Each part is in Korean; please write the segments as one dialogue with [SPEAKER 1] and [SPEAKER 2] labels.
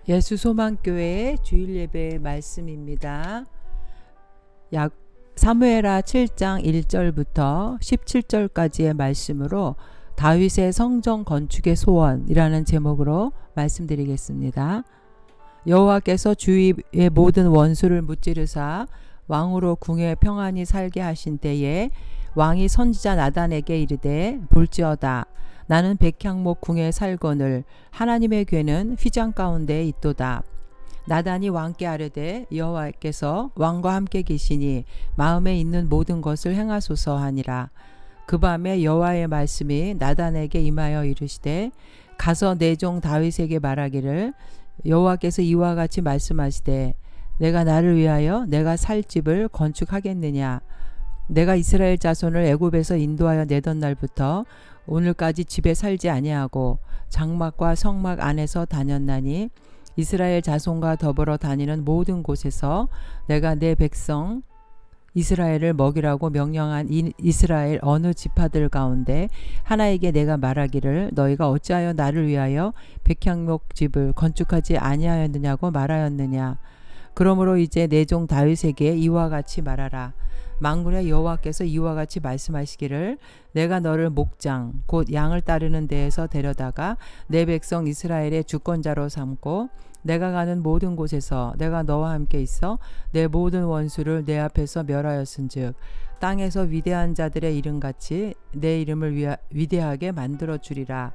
[SPEAKER 1] 예수소망교회 주일예배 말씀입니다. 사무엘하 7장 1절부터 17절까지의 말씀으로 다윗의 성전 건축의 소원이라는 제목으로 말씀드리겠습니다. 여호와께서 주위의 모든 원수를 무찌르사 왕으로 궁에 평안히 살게 하신 때에 왕이 선지자 나단에게 이르되 볼지어다 나는 백향목 궁에 살거늘 하나님의 궤는 휘장 가운데 있도다. 나단이 왕께 아뢰되 여호와께서 왕과 함께 계시니 마음에 있는 모든 것을 행하소서 하니라. 그 밤에 여호와의 말씀이 나단에게 임하여 이르시되 가서 내 종 다윗에게 말하기를 여호와께서 이와 같이 말씀하시되 내가 나를 위하여 내가 살 집을 건축하겠느냐. 내가 이스라엘 자손을 애굽에서 인도하여 내던 날부터 오늘까지 집에 살지 아니하고 장막과 성막 안에서 다녔나니 이스라엘 자손과 더불어 다니는 모든 곳에서 내가 내 백성 이스라엘을 먹이라고 명령한 이스라엘 어느 지파들 가운데 하나에게 내가 말하기를 너희가 어찌하여 나를 위하여 백향목 집을 건축하지 아니하였느냐고 말하였느냐. 그러므로 이제 내 종 다윗에게 이와 같이 말하라. 만군의 여호와께서 이와 같이 말씀하시기를 내가 너를 목장 곧 양을 따르는 데에서 데려다가 내 백성 이스라엘의 주권자로 삼고 내가 가는 모든 곳에서 내가 너와 함께 있어 내 모든 원수를 내 앞에서 멸하였은즉 땅에서 위대한 자들의 이름같이 내 이름을 위대하게 만들어 주리라.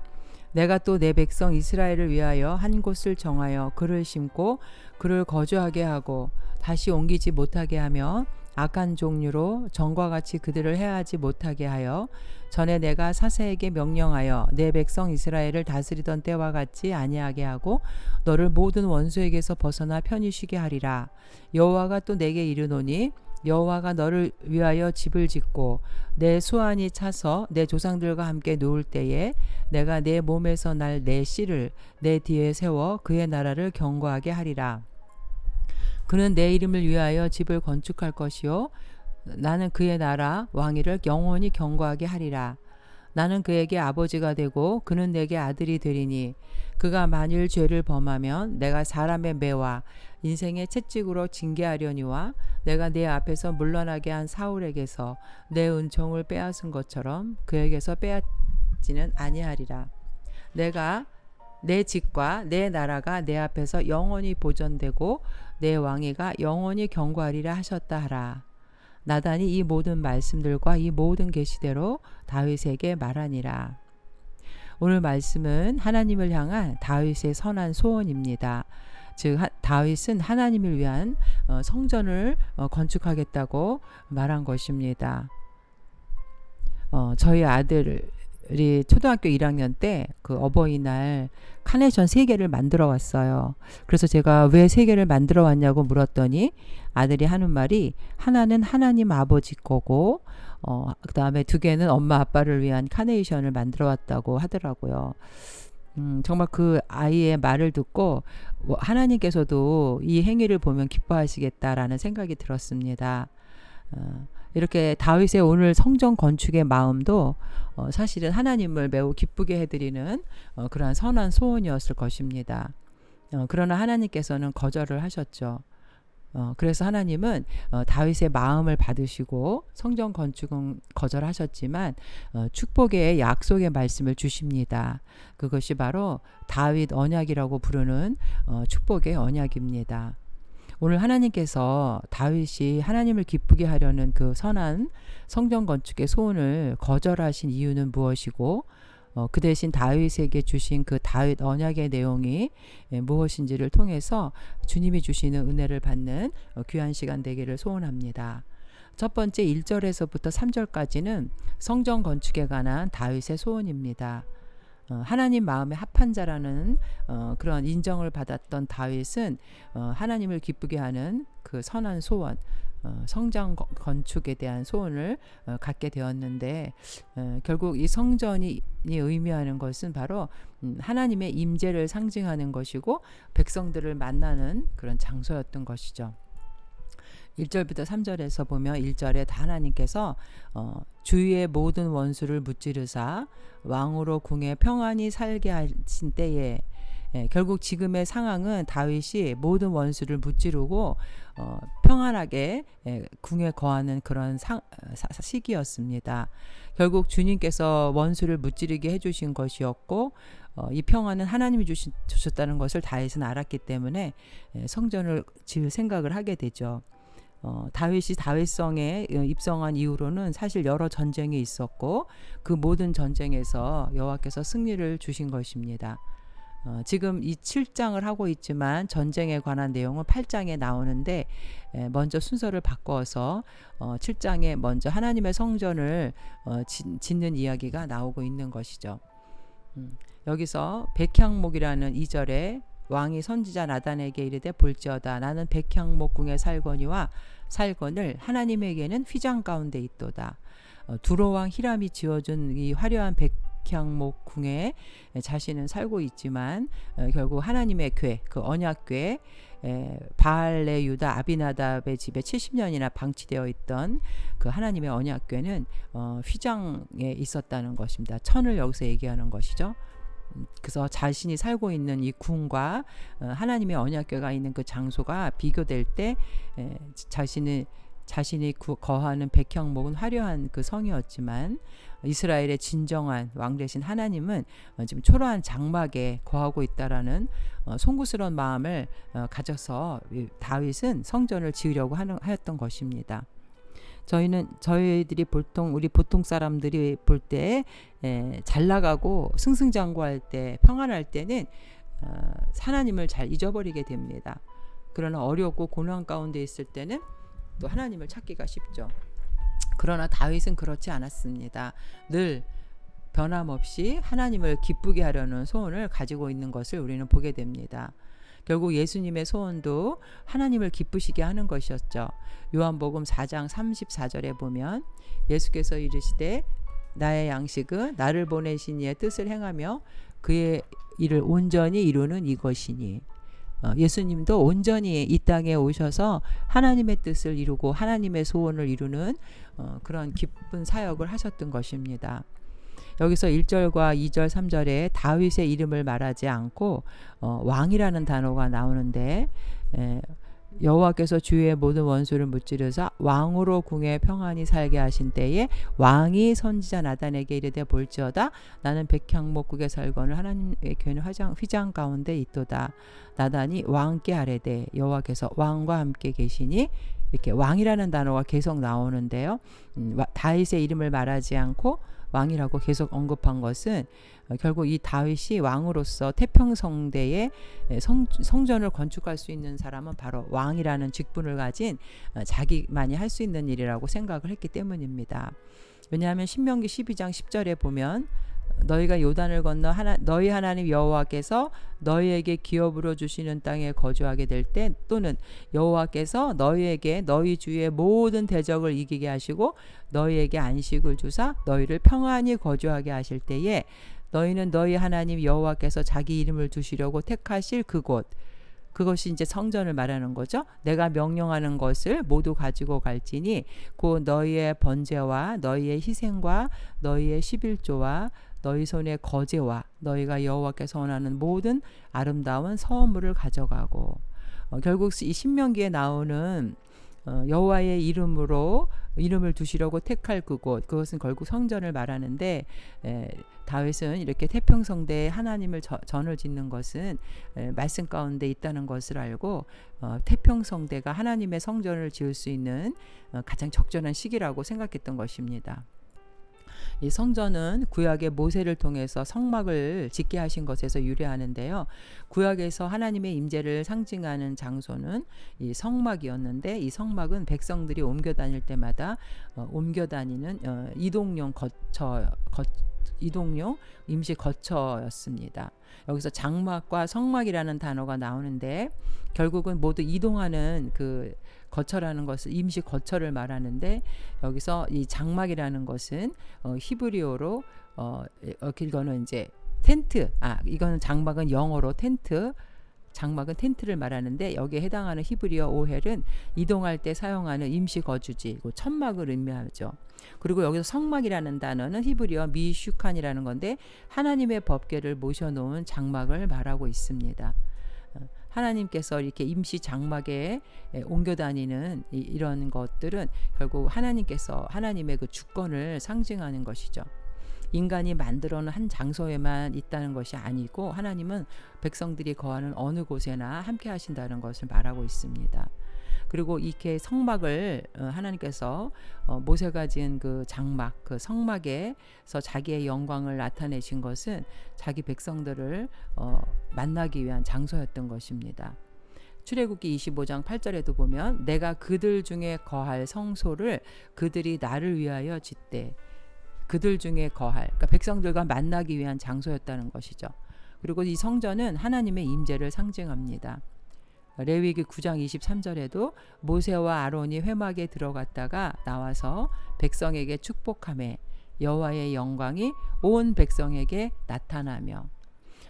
[SPEAKER 1] 내가 또 내 백성 이스라엘을 위하여 한 곳을 정하여 그를 심고 그를 거주하게 하고 다시 옮기지 못하게 하며 악한 종류로 전과 같이 그들을 해하지 못하게 하여 전에 내가 사세에게 명령하여 내 백성 이스라엘을 다스리던 때와 같이 아니하게 하고 너를 모든 원수에게서 벗어나 편히 쉬게 하리라. 여호와가 또 내게 이르노니 여호와가 너를 위하여 집을 짓고 내 수완이 차서 내 조상들과 함께 누울 때에 내가 내 몸에서 날 내 씨를 내 뒤에 세워 그의 나라를 견고하게 하리라. 그는 내 이름을 위하여 집을 건축할 것이요 나는 그의 나라 왕위를 영원히 견고하게 하리라. 나는 그에게 아버지가 되고 그는 내게 아들이 되리니 그가 만일 죄를 범하면 내가 사람의 매와 인생의 채찍으로 징계하려니와 내가 내 앞에서 물러나게 한 사울에게서 내 은총을 빼앗은 것처럼 그에게서 빼앗지는 아니하리라. 내가 내 집과 내 나라가 내 앞에서 영원히 보존되고 내 왕위가 영원히 견고하리라 하셨다 하라. 나단이 이 모든 말씀들과 이 모든 계시대로 다윗에게 말하니라. 오늘 말씀은 하나님을 향한 다윗의 선한 소원입니다. 즉 다윗은 하나님을 위한 성전을 건축하겠다고 말한 것입니다. 저희 아들이 초등학교 1학년 때 그 어버이날 카네이션 3개를 만들어 왔어요. 그래서 제가 왜 3개를 만들어 왔냐고 물었더니 아들이 하는 말이 하나는 하나님 아버지 거고 그 다음에 2개는 엄마 아빠를 위한 카네이션을 만들어 왔다고 하더라고요. 정말 그 아이의 말을 듣고 하나님께서도 이 행위를 보면 기뻐하시겠다라는 생각이 들었습니다. 이렇게 다윗의 오늘 성전 건축의 마음도 사실은 하나님을 매우 기쁘게 해드리는 그러한 선한 소원이었을 것입니다. 그러나 하나님께서는 거절을 하셨죠. 그래서 하나님은 다윗의 마음을 받으시고 성전 건축은 거절하셨지만 축복의 약속의 말씀을 주십니다. 그것이 바로 다윗 언약이라고 부르는 축복의 언약입니다. 오늘 하나님께서 다윗이 하나님을 기쁘게 하려는 그 선한 성전 건축의 소원을 거절하신 이유는 무엇이고 그 대신 다윗에게 주신 그 다윗 언약의 내용이 무엇인지를 통해서 주님이 주시는 은혜를 받는 귀한 시간 되기를 소원합니다. 첫 번째 1절에서부터 3절까지는 성전 건축에 관한 다윗의 소원입니다. 하나님 마음에 합한 자라는 그런 인정을 받았던 다윗은 하나님을 기쁘게 하는 그 선한 소원, 성전 건축에 대한 소원을 갖게 되었는데 결국 이 성전이 의미하는 것은 바로 하나님의 임재를 상징하는 것이고 백성들을 만나는 그런 장소였던 것이죠. 1절부터 3절에서 보면 1절에 하나님께서 주위의 모든 원수를 무찌르사 왕으로 궁에 평안히 살게 하신 때에 결국 지금의 상황은 다윗이 모든 원수를 무찌르고 평안하게 궁에 거하는 그런 시기였습니다. 결국 주님께서 원수를 무찌르게 해주신 것이었고 이 평안은 하나님이 주셨다는 것을 다윗은 알았기 때문에 성전을 지을 생각을 하게 되죠. 다윗이 다윗성에 입성한 이후로는 사실 여러 전쟁이 있었고 그 모든 전쟁에서 여호와께서 승리를 주신 것입니다. 지금 이 7장을 하고 있지만 전쟁에 관한 내용은 8장에 나오는데 먼저 순서를 바꿔서 7장에 먼저 하나님의 성전을 짓는 이야기가 나오고 있는 것이죠. 여기서 백향목이라는 2절에 왕이 선지자 나단에게 이르되 볼지어다 나는 백향목궁에 살거니와 살건을 하나님에게는 휘장 가운데 있도다. 두로왕 히람이 지어준 이 화려한 백향목궁에 자신은 살고 있지만 결국 하나님의 궤, 그 언약궤 바알레 유다 아비나답의 집에 70년이나 방치되어 있던 그 하나님의 언약궤는 휘장에 있었다는 것입니다. 천을 여기서 얘기하는 것이죠. 그래서 자신이 살고 있는 이 궁과 하나님의 언약궤가 있는 그 장소가 비교될 때 자신이 거하는 백향목은 화려한 그 성이었지만 이스라엘의 진정한 왕 되신 하나님은 지금 초라한 장막에 거하고 있다라는 송구스러운 마음을 가져서 다윗은 성전을 지으려고 하였던 것입니다. 저희들이 우리 보통 사람들이 볼 때 잘 나가고 승승장구할 때 평안할 때는 하나님을 잘 잊어버리게 됩니다. 그러나 어렵고 고난 가운데 있을 때는 또 하나님을 찾기가 쉽죠. 그러나 다윗은 그렇지 않았습니다. 늘 변함없이 하나님을 기쁘게 하려는 소원을 가지고 있는 것을 우리는 보게 됩니다. 결국 예수님의 소원도 하나님을 기쁘시게 하는 것이었죠. 요한복음 4장 34절에 보면 예수께서 이르시되 나의 양식은 나를 보내신 이의 뜻을 행하며 그의 일을 온전히 이루는 이것이니 예수님도 온전히 이 땅에 오셔서 하나님의 뜻을 이루고 하나님의 소원을 이루는 그런 기쁜 사역을 하셨던 것입니다. 여기서 1절과 2절 3절에 다윗의 이름을 말하지 않고 왕이라는 단어가 나오는데 여호와께서 주의 모든 원수를 무찌르사 왕으로 궁에 평안히 살게 하신 때에 왕이 선지자 나단에게 이르되 볼지어다 나는 백향목국에 살거늘 하나님의 궤는 휘장 가운데 있도다. 나단이 왕께 아뢰되 여호와께서 왕과 함께 계시니 이렇게 왕이라는 단어가 계속 나오는데요. 다윗의 이름을 말하지 않고 왕이라고 계속 언급한 것은 결국 이 다윗이 왕으로서 태평성대에 성전을 건축할 수 있는 사람은 바로 왕이라는 직분을 가진 자기만이 할 수 있는 일이라고 생각을 했기 때문입니다. 왜냐하면 신명기 12장 10절에 보면 너희가 요단을 건너 너희 하나님 여호와께서 너희에게 기업으로 주시는 땅에 거주하게 될 때 또는 여호와께서 너희에게 너희 주의 모든 대적을 이기게 하시고 너희에게 안식을 주사 너희를 평안히 거주하게 하실 때에 너희는 너희 하나님 여호와께서 자기 이름을 두시려고 택하실 그것이 이제 성전을 말하는 거죠. 내가 명령하는 것을 모두 가지고 갈지니 곧 너희의 번제와 너희의 희생과 너희의 11조와 너희 손의 거제와 너희가 여호와께서 원하는 모든 아름다운 서물을 가져가고 결국 이 신명기에 나오는 여호와의 이름을 두시려고 택할 그것은 결국 성전을 말하는데 다윗은 이렇게 태평성대에 하나님을 전을 짓는 것은 말씀 가운데 있다는 것을 알고 태평성대가 하나님의 성전을 지을 수 있는 가장 적절한 시기라고 생각했던 것입니다. 이 성전은 구약의 모세를 통해서 성막을 짓게 하신 것에서 유래하는데요. 구약에서 하나님의 임재를 상징하는 장소는 이 성막이었는데 이 성막은 백성들이 옮겨 다닐 때마다 옮겨 다니는 이동용 임시 거처였습니다. 여기서 장막과 성막이라는 단어가 나오는데 결국은 모두 이동하는 그 거처라는 것을 임시 거처를 말하는데 여기서 이 장막이라는 것은 히브리어로 이거는 이제 텐트 이거는 장막은 영어로 텐트 장막은 텐트를 말하는데 여기에 해당하는 히브리어 오헬은 이동할 때 사용하는 임시 거주지, 천막을 의미하죠. 그리고 여기서 성막이라는 단어는 히브리어 미슈칸이라는 건데 하나님의 법궤를 모셔놓은 장막을 말하고 있습니다. 하나님께서 이렇게 임시 장막에 옮겨 다니는 이런 것들은 결국 하나님께서 하나님의 그 주권을 상징하는 것이죠. 인간이 만들어 놓은 한 장소에만 있다는 것이 아니고 하나님은 백성들이 거하는 어느 곳에나 함께 하신다는 것을 말하고 있습니다. 그리고 이렇게 성막을 하나님께서 모세가 지은 그 장막, 그 성막에서 자기의 영광을 나타내신 것은 자기 백성들을 만나기 위한 장소였던 것입니다. 출애굽기 25장 8절에도 보면 내가 그들 중에 거할 성소를 그들이 나를 위하여 짓되, 그들 중에 거할, 그러니까 백성들과 만나기 위한 장소였다는 것이죠. 그리고 이 성전은 하나님의 임재를 상징합니다. 레위기 9장 23절에도 모세와 아론이 회막에 들어갔다가 나와서 백성에게 축복하매 여호와의 영광이 온 백성에게 나타나며,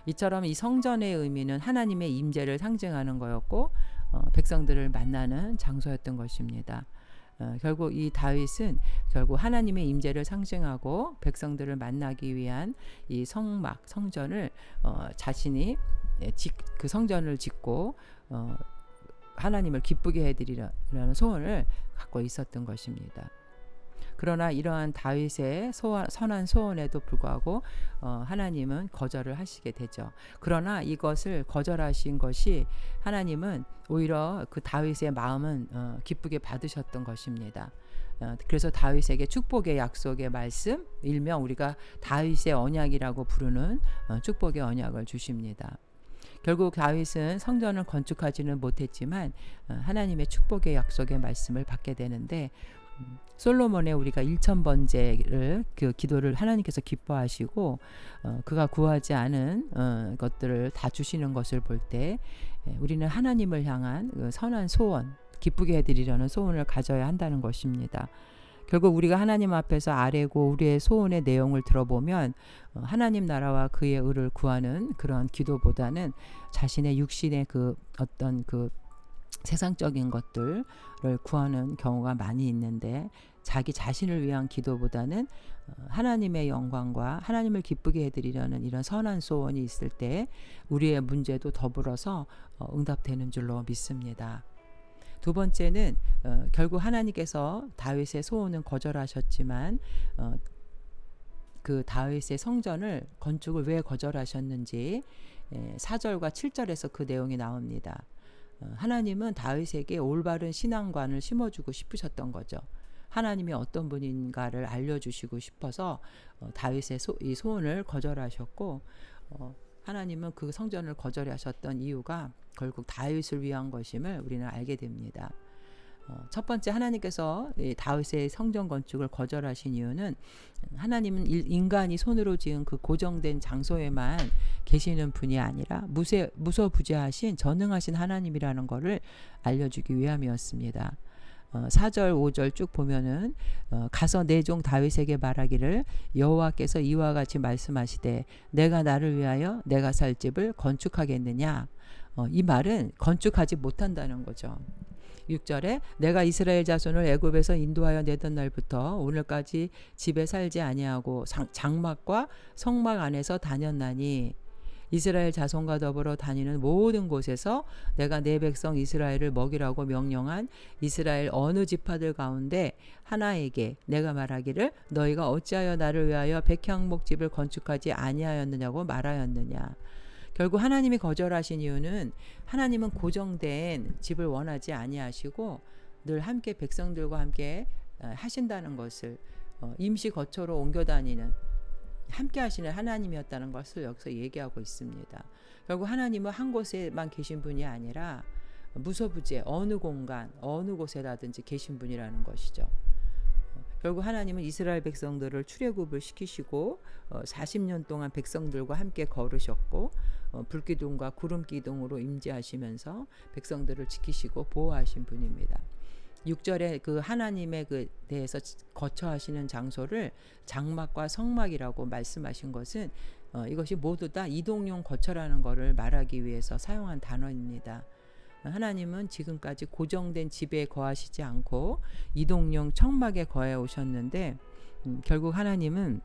[SPEAKER 1] 이처럼 이 성전의 의미는 하나님의 임재를 상징하는 거였고 백성들을 만나는 장소였던 것입니다. 결국 이 다윗은 결국 하나님의 임재를 상징하고 백성들을 만나기 위한 이 성막, 성전을 자신이 그 성전을 짓고 하나님을 기쁘게 해드리라는 소원을 갖고 있었던 것입니다. 그러나 이러한 다윗의 선한 소원에도 불구하고 하나님은 거절을 하시게 되죠. 그러나 이것을 거절하신 것이 하나님은 오히려 그 다윗의 마음은 기쁘게 받으셨던 것입니다. 그래서 다윗에게 축복의 약속의 말씀, 일명 우리가 다윗의 언약이라고 부르는 축복의 언약을 주십니다. 결국 다윗은 성전을 건축하지는 못했지만 하나님의 축복의 약속의 말씀을 받게 되는데, 솔로몬의 우리가 1000번제를 그 기도를 하나님께서 기뻐하시고 그가 구하지 않은 것들을 다 주시는 것을 볼 때 우리는 하나님을 향한 그 선한 소원, 기쁘게 해드리려는 소원을 가져야 한다는 것입니다. 결국 우리가 하나님 앞에서 아뢰고 우리의 소원의 내용을 들어보면 하나님 나라와 그의 의를 구하는 그런 기도보다는 자신의 육신의 그 어떤 그 세상적인 것들을 구하는 경우가 많이 있는데, 자기 자신을 위한 기도보다는 하나님의 영광과 하나님을 기쁘게 해드리려는 이런 선한 소원이 있을 때 우리의 문제도 더불어서 응답되는 줄로 믿습니다. 두 번째는 결국 하나님께서 다윗의 소원은 거절하셨지만 그 다윗의 성전을 건축을 왜 거절하셨는지 4절과 7절에서 그 내용이 나옵니다. 하나님은 다윗에게 올바른 신앙관을 심어주고 싶으셨던 거죠. 하나님이 어떤 분인가를 알려주시고 싶어서 다윗의 이 소원을 거절하셨고, 하나님은 그 성전을 거절하셨던 이유가 결국 다윗을 위한 것임을 우리는 알게 됩니다. 첫 번째, 하나님께서 다윗의 성전 건축을 거절하신 이유는 하나님은 인간이 손으로 지은 그 고정된 장소에만 계시는 분이 아니라 무소부재하신 전능하신 하나님이라는 것을 알려주기 위함이었습니다. 4절 5절 쭉 보면은 가서 내 종 다윗에게 말하기를 여호와께서 이와 같이 말씀하시되 내가 나를 위하여 내가 살 집을 건축하겠느냐. 이 말은 건축하지 못한다는 거죠. 6절에 내가 이스라엘 자손을 애굽에서 인도하여 내던 날부터 오늘까지 집에 살지 아니하고 장막과 성막 안에서 다녔나니 이스라엘 자손과 더불어 다니는 모든 곳에서 내가 내 백성 이스라엘을 먹이라고 명령한 이스라엘 어느 지파들 가운데 하나에게 내가 말하기를 너희가 어찌하여 나를 위하여 백향목집을 건축하지 아니하였느냐고 말하였느냐. 결국 하나님이 거절하신 이유는 하나님은 고정된 집을 원하지 아니하시고 늘 함께 백성들과 함께 하신다는 것을, 임시 거처로 옮겨 다니는 함께 하시는 하나님이었다는 것을 여기서 얘기하고 있습니다. 결국 하나님은 한 곳에만 계신 분이 아니라 무소부재 어느 공간 어느 곳에라든지 계신 분이라는 것이죠. 결국 하나님은 이스라엘 백성들을 출애굽을 시키시고 40년 동안 백성들과 함께 걸으셨고 불기둥과 구름기둥으로 임재하시면서 백성들을 지키시고 보호하신 분입니다. 6절에 그 하나님의 그 대해서 거처하시는 장소를 장막과 성막이라고 말씀하신 것은 이것이 모두 다 이동용 거처라는 것을 말하기 위해서 사용한 단어입니다. 하나님은 지금까지 고정된 집에 거하시지 않고 이동용 천막에 거해 오셨는데 결국 하나님은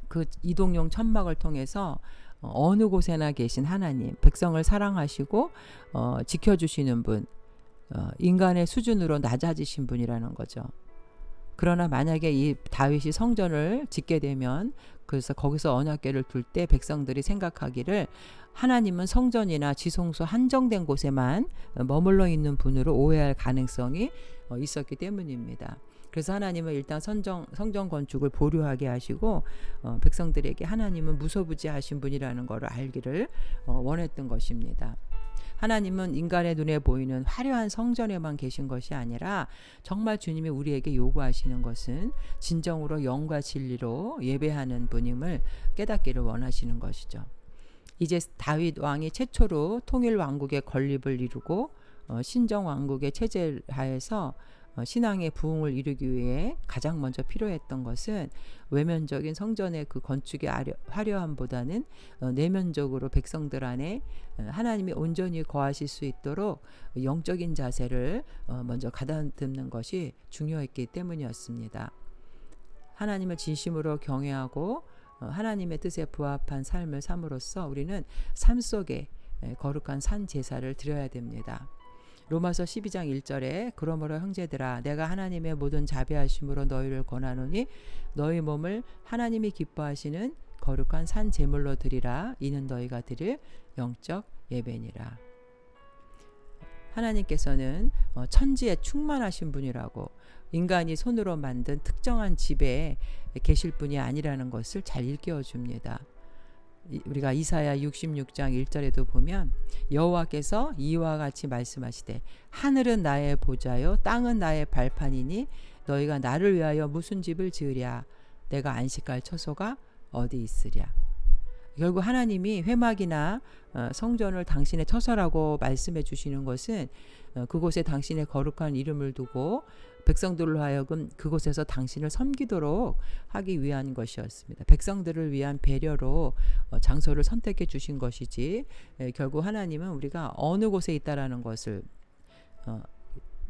[SPEAKER 1] 그 이동용 천막을 통해서 어느 곳에나 계신 하나님, 백성을 사랑하시고 지켜주시는 분, 인간의 수준으로 낮아지신 분이라는 거죠. 그러나 만약에 이 다윗이 성전을 짓게 되면, 그래서 거기서 언약궤를 둘 때 백성들이 생각하기를 하나님은 성전이나 지성소 한정된 곳에만 머물러 있는 분으로 오해할 가능성이 있었기 때문입니다. 그래서 하나님은 일단 성전 건축을 보류하게 하시고 백성들에게 하나님은 무소부지하신 분이라는 것을 알기를 원했던 것입니다. 하나님은 인간의 눈에 보이는 화려한 성전에만 계신 것이 아니라 정말 주님이 우리에게 요구하시는 것은 진정으로 영과 진리로 예배하는 분임을 깨닫기를 원하시는 것이죠. 이제 다윗 왕이 최초로 통일 왕국의 건립을 이루고 신정 왕국의 체제 하에서 신앙의 부흥을 이루기 위해 가장 먼저 필요했던 것은 외면적인 성전의 그 건축의 화려함보다는 내면적으로 백성들 안에 하나님이 온전히 거하실 수 있도록 영적인 자세를 먼저 가다듬는 것이 중요했기 때문이었습니다. 하나님을 진심으로 경외하고 하나님의 뜻에 부합한 삶을 삶으로써 우리는 삶 속에 거룩한 산 제사를 드려야 됩니다. 로마서 12장 1절에 그러므로 형제들아 내가 하나님의 모든 자비하심으로 너희를 권하노니 너희 몸을 하나님이 기뻐하시는 거룩한 산 제물로 드리라. 이는 너희가 드릴 영적 예배니라. 하나님께서는 천지에 충만하신 분이라고, 인간이 손으로 만든 특정한 집에 계실 분이 아니라는 것을 잘 일깨워 줍니다. 우리가 이사야 66장 1절에도 보면 여호와께서 이와 같이 말씀하시되 하늘은 나의 보좌요 땅은 나의 발판이니 너희가 나를 위하여 무슨 집을 지으랴. 내가 안식할 처소가 어디 있으랴. 결국 하나님이 회막이나 성전을 당신의 처소라고 말씀해 주시는 것은 그곳에 당신의 거룩한 이름을 두고 백성들로 하여금 그곳에서 당신을 섬기도록 하기 위한 것이었습니다. 백성들을 위한 배려로 장소를 선택해 주신 것이지 결국 하나님은 우리가 어느 곳에 있다라는 것을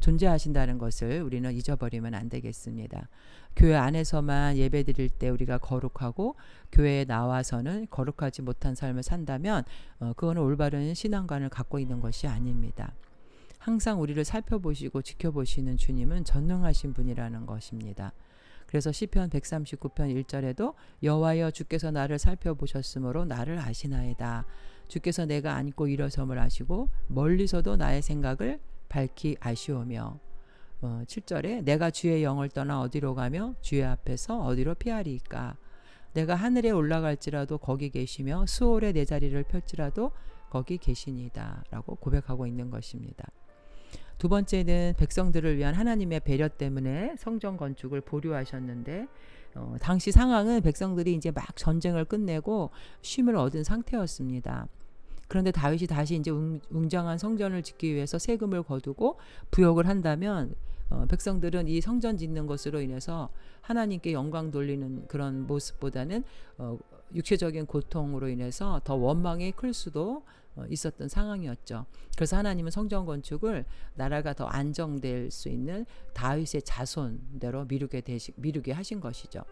[SPEAKER 1] 존재하신다는 것을 우리는 잊어버리면 안 되겠습니다. 교회 안에서만 예배 드릴 때 우리가 거룩하고 교회에 나와서는 거룩하지 못한 삶을 산다면 그거는 올바른 신앙관을 갖고 있는 것이 아닙니다. 항상 우리를 살펴보시고 지켜보시는 주님은 전능하신 분이라는 것입니다. 그래서 시편 139편 1절에도 여호와여 주께서 나를 살펴보셨으므로 나를 아시나이다. 주께서 내가 앉고 일어섬을 아시고 멀리서도 나의 생각을 밝히 아시오며 7절에 내가 주의 영을 떠나 어디로 가며 주의 앞에서 어디로 피하리이까. 내가 하늘에 올라갈지라도 거기 계시며 수월에 내 자리를 펼지라도 거기 계시니이다 라고 고백하고 있는 것입니다. 두 번째는 백성들을 위한 하나님의 배려 때문에 성전 건축을 보류하셨는데 당시 상황은 백성들이 이제 막 전쟁을 끝내고 쉼을 얻은 상태였습니다. 그런데 다윗이 다시 이제 웅장한 성전을 짓기 위해서 세금을 거두고 부역을 한다면 백성들은 이 성전 짓는 것으로 인해서 하나님께 영광 돌리는 그런 모습보다는 육체적인 고통으로 인해서 더 원망이 클 수도 있었던 상황이었죠. 그래서 하나님은 성전 건축을 나라가 더 안정될 수 있는 다윗의 자손대로 미루게 하신 것이죠.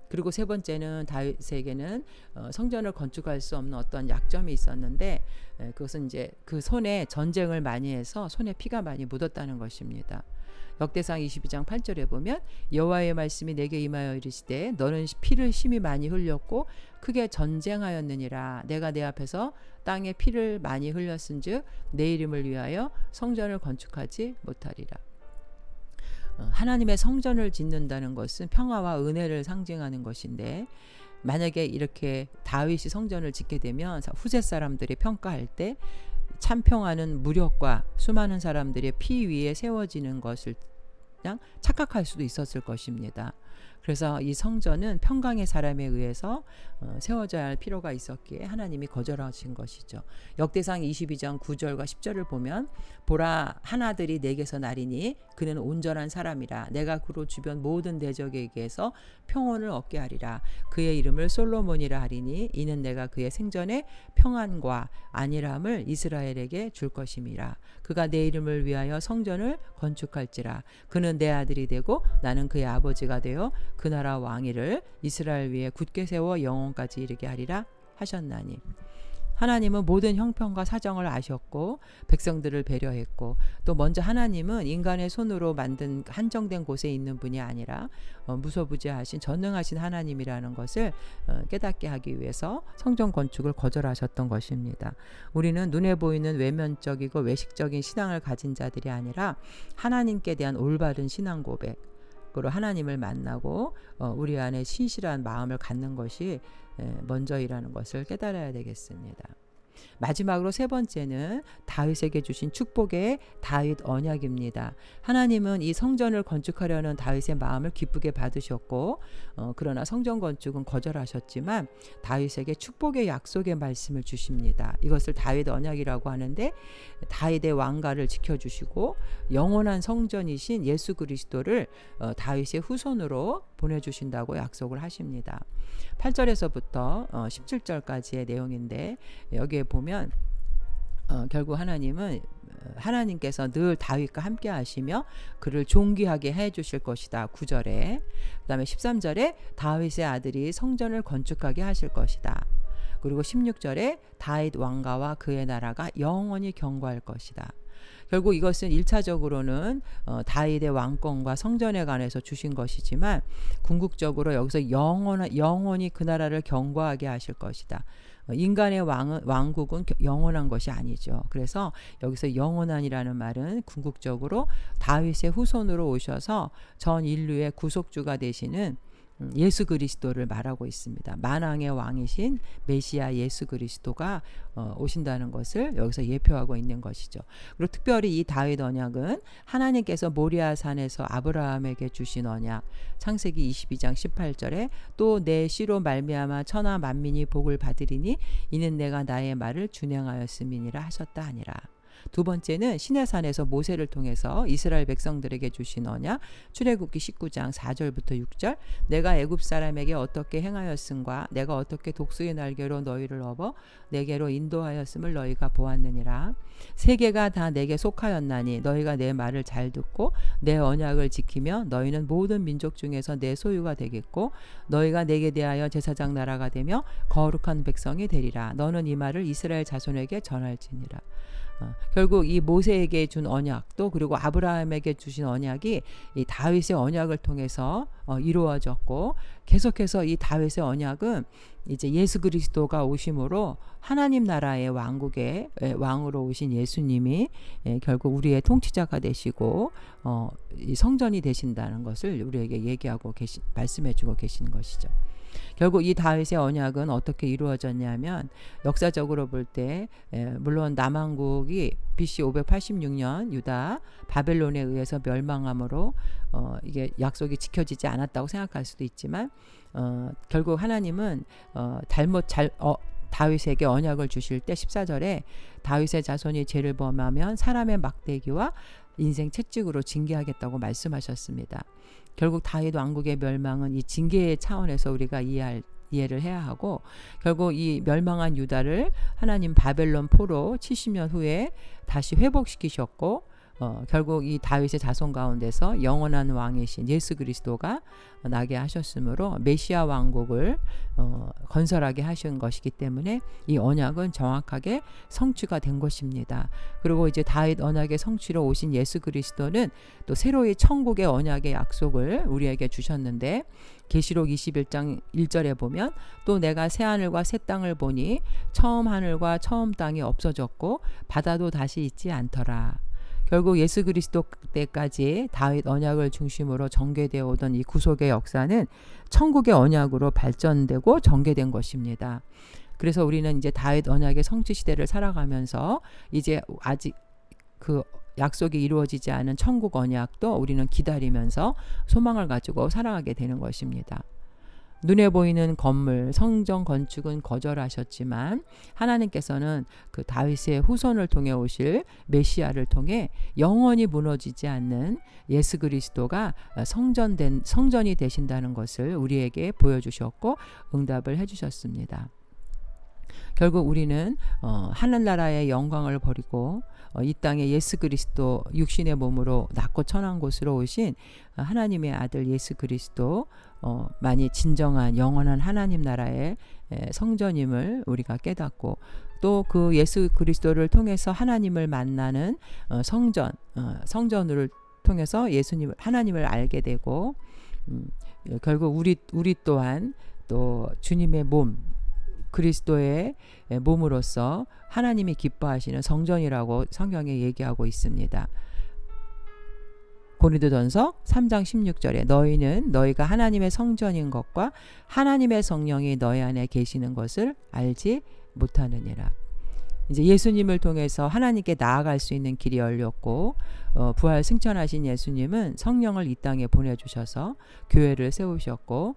[SPEAKER 1] 그리고 세 번째는 다윗에게는 성전을 건축할 수 없는 어떤 약점이 있었는데 그것은 이제 그 손에 전쟁을 많이 해서 손에 피가 많이 묻었다는 것입니다. 역대상 22장 8절에 보면 여호와의 말씀이 내게 임하여 이르시되 너는 피를 심히 많이 흘렸고 크게 전쟁하였느니라. 내가 내 앞에서 땅에 피를 많이 흘렸은즉 내 이름을 위하여 성전을 건축하지 못하리라. 하나님의 성전을 짓는다는 것은 평화와 은혜를 상징하는 것인데 만약에 이렇게 다윗이 성전을 짓게 되면 후세 사람들이 평가할 때 참평하는 무력과 수많은 사람들의 피 위에 세워지는 것을 그냥 착각할 수도 있었을 것입니다. 그래서 이 성전은 평강의 사람에 의해서 세워져야 할 필요가 있었기에 하나님이 거절하신 것이죠. 역대상 22장 9절과 10절을 보면 보라 하나들이 내게서 나리니 그는 온전한 사람이라 내가 그로 주변 모든 대적에게서 평온을 얻게 하리라. 그의 이름을 솔로몬이라 하리니 이는 내가 그의 생전에 평안과 안일함을 이스라엘에게 줄 것임이라. 그가 내 이름을 위하여 성전을 건축할지라. 그는 내 아들이 되고 나는 그의 아버지가 되어 그 나라 왕위를 이스라엘 위에 굳게 세워 영원까지 이르게 하리라 하셨나니. 하나님은 모든 형편과 사정을 아셨고 백성들을 배려했고 또 먼저 하나님은 인간의 손으로 만든 한정된 곳에 있는 분이 아니라 무소부지하신 전능하신 하나님이라는 것을 깨닫게 하기 위해서 성전 건축을 거절하셨던 것입니다. 우리는 눈에 보이는 외면적이고 외식적인 신앙을 가진 자들이 아니라 하나님께 대한 올바른 신앙 고백 으로 하나님을 만나고 우리 안에 신실한 마음을 갖는 것이 먼저이라는 것을 깨달아야 되겠습니다. 마지막으로 세 번째는 다윗에게 주신 축복의 다윗 언약입니다. 하나님은 이 성전을 건축하려는 다윗의 마음을 기쁘게 받으셨고 그러나 성전 건축은 거절하셨지만 다윗에게 축복의 약속의 말씀을 주십니다. 이것을 다윗 언약이라고 하는데 다윗의 왕가를 지켜주시고 영원한 성전이신 예수 그리스도를 다윗의 후손으로 보내주신다고 약속을 하십니다. 8절에서부터 17절까지의 내용인데 여기에 보면 결국 하나님은 하나님께서 늘 다윗과 함께 하시며 그를 존귀하게 해 주실 것이다. 9절에 그 다음에 13절에 다윗의 아들이 성전을 건축하게 하실 것이다. 그리고 16절에 다윗 왕가와 그의 나라가 영원히 견고할 것이다. 결국 이것은 1차적으로는 다윗의 왕권과 성전에 관해서 주신 것이지만 궁극적으로 여기서 영원히 그 나라를 견고하게 하실 것이다. 인간의 왕국은 영원한 것이 아니죠. 그래서 여기서 영원한이라는 말은 궁극적으로 다윗의 후손으로 오셔서 전 인류의 구속주가 되시는 예수 그리스도를 말하고 있습니다. 만왕의 왕이신 메시아 예수 그리스도가 오신다는 것을 여기서 예표하고 있는 것이죠. 그리고 특별히 이 다윗 언약은 하나님께서 모리아 산에서 아브라함에게 주신 언약, 창세기 22장 18절에 또 내 씨로 말미암아 천하 만민이 복을 받으리니 이는 내가 나의 말을 준행하였음이니라 하셨다 하니라. 두 번째는 시내산에서 모세를 통해서 이스라엘 백성들에게 주신 언약, 출애굽기 19장 4절부터 6절, 내가 애굽 사람에게 어떻게 행하였음과 내가 어떻게 독수리 날개로 너희를 업어 내게로 인도하였음을 너희가 보았느니라. 세계가 다 내게 속하였나니 너희가 내 말을 잘 듣고 내 언약을 지키며 너희는 모든 민족 중에서 내 소유가 되겠고 너희가 내게 대하여 제사장 나라가 되며 거룩한 백성이 되리라. 너는 이 말을 이스라엘 자손에게 전할지니라. 결국 이 모세에게 준 언약도 그리고 아브라함에게 주신 언약이 이 다윗의 언약을 통해서 이루어졌고 계속해서 이 다윗의 언약은 이제 예수 그리스도가 오심으로 하나님 나라의 왕국의 왕으로 오신 예수님이 결국 우리의 통치자가 되시고 이 성전이 되신다는 것을 우리에게 얘기하고 말씀해주고 계신 것이죠. 결국 이 다윗의 언약은 어떻게 이루어졌냐면 역사적으로 볼 때 물론 남왕국이 BC 586년 유다 바벨론에 의해서 멸망함으로 이게 약속이 지켜지지 않았다고 생각할 수도 있지만 결국 하나님은 다윗에게 언약을 주실 때 14절에 다윗의 자손이 죄를 범하면 사람의 막대기와 인생 채찍으로 징계하겠다고 말씀하셨습니다. 결국 다윗 왕국의 멸망은 이 징계의 차원에서 우리가 이해를 해야 하고 결국 이 멸망한 유다를 하나님 바벨론 포로 70년 후에 다시 회복시키셨고 결국 이 다윗의 자손 가운데서 영원한 왕이신 예수 그리스도가 나게 하셨으므로 메시아 왕국을 건설하게 하신 것이기 때문에 이 언약은 정확하게 성취가 된 것입니다. 그리고 이제 다윗 언약의 성취로 오신 예수 그리스도는 또 새로이 천국의 언약의 약속을 우리에게 주셨는데 계시록 21장 1절에 보면 또 내가 새 하늘과 새 땅을 보니 처음 하늘과 처음 땅이 없어졌고 바다도 다시 있지 않더라. 결국 예수 그리스도 때까지 다윗 언약을 중심으로 전개되어 오던 이 구속의 역사는 천국의 언약으로 발전되고 전개된 것입니다. 그래서 우리는 이제 다윗 언약의 성취 시대를 살아가면서 이제 아직 그 약속이 이루어지지 않은 천국 언약도 우리는 기다리면서 소망을 가지고 살아가게 되는 것입니다. 눈에 보이는 건물, 성전 건축은 거절하셨지만 하나님께서는 그 다윗의 후손을 통해 오실 메시아를 통해 영원히 무너지지 않는 예수 그리스도가 성전이 되신다는 것을 우리에게 보여주셨고 응답을 해주셨습니다. 결국 우리는 하늘나라의 영광을 버리고 이 땅에 예수 그리스도 육신의 몸으로 낮고 천한 곳으로 오신 하나님의 아들 예수 그리스도 만이 진정한 영원한 하나님 나라의 성전임을 우리가 깨닫고 또 그 예수 그리스도를 통해서 하나님을 만나는 성전을 통해서 하나님을 알게 되고 결국 우리 또한 또 주님의 몸 그리스도의 몸으로서 하나님이 기뻐하시는 성전이라고 성경에 얘기하고 있습니다. 고린도전서 3장 16절에 너희는 너희가 하나님의 성전인 것과 하나님의 성령이 너희 안에 계시는 것을 알지 못하느니라. 이제 예수님을 통해서 하나님께 나아갈 수 있는 길이 열렸고 부활 승천하신 예수님은 성령을 이 땅에 보내주셔서 교회를 세우셨고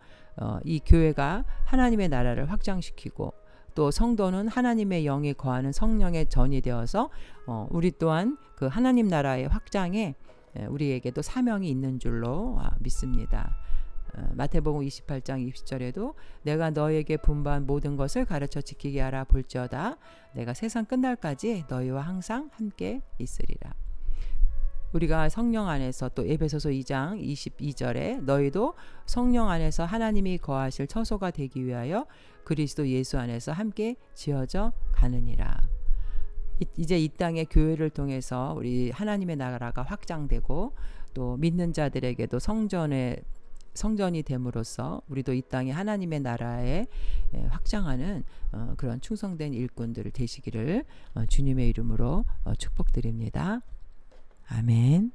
[SPEAKER 1] 이 교회가 하나님의 나라를 확장시키고 또 성도는 하나님의 영이 거하는 성령의 전이 되어서 우리 또한 그 하나님 나라의 확장에 우리에게도 사명이 있는 줄로 믿습니다. 마태복음 28장 20절에도 내가 너에게 분부한 모든 것을 가르쳐 지키게 하라 볼지어다 내가 세상 끝날까지 너희와 항상 함께 있으리라. 우리가 성령 안에서 또 에베소서 2장 22절에 너희도 성령 안에서 하나님이 거하실 처소가 되기 위하여 그리스도 예수 안에서 함께 지어져 가느니라. 이제 이 땅의 교회를 통해서 우리 하나님의 나라가 확장되고 또 믿는 자들에게도 성전이 됨으로써 우리도 이 땅에 하나님의 나라에 확장하는 그런 충성된 일꾼들 되시기를 주님의 이름으로 축복드립니다. 아멘.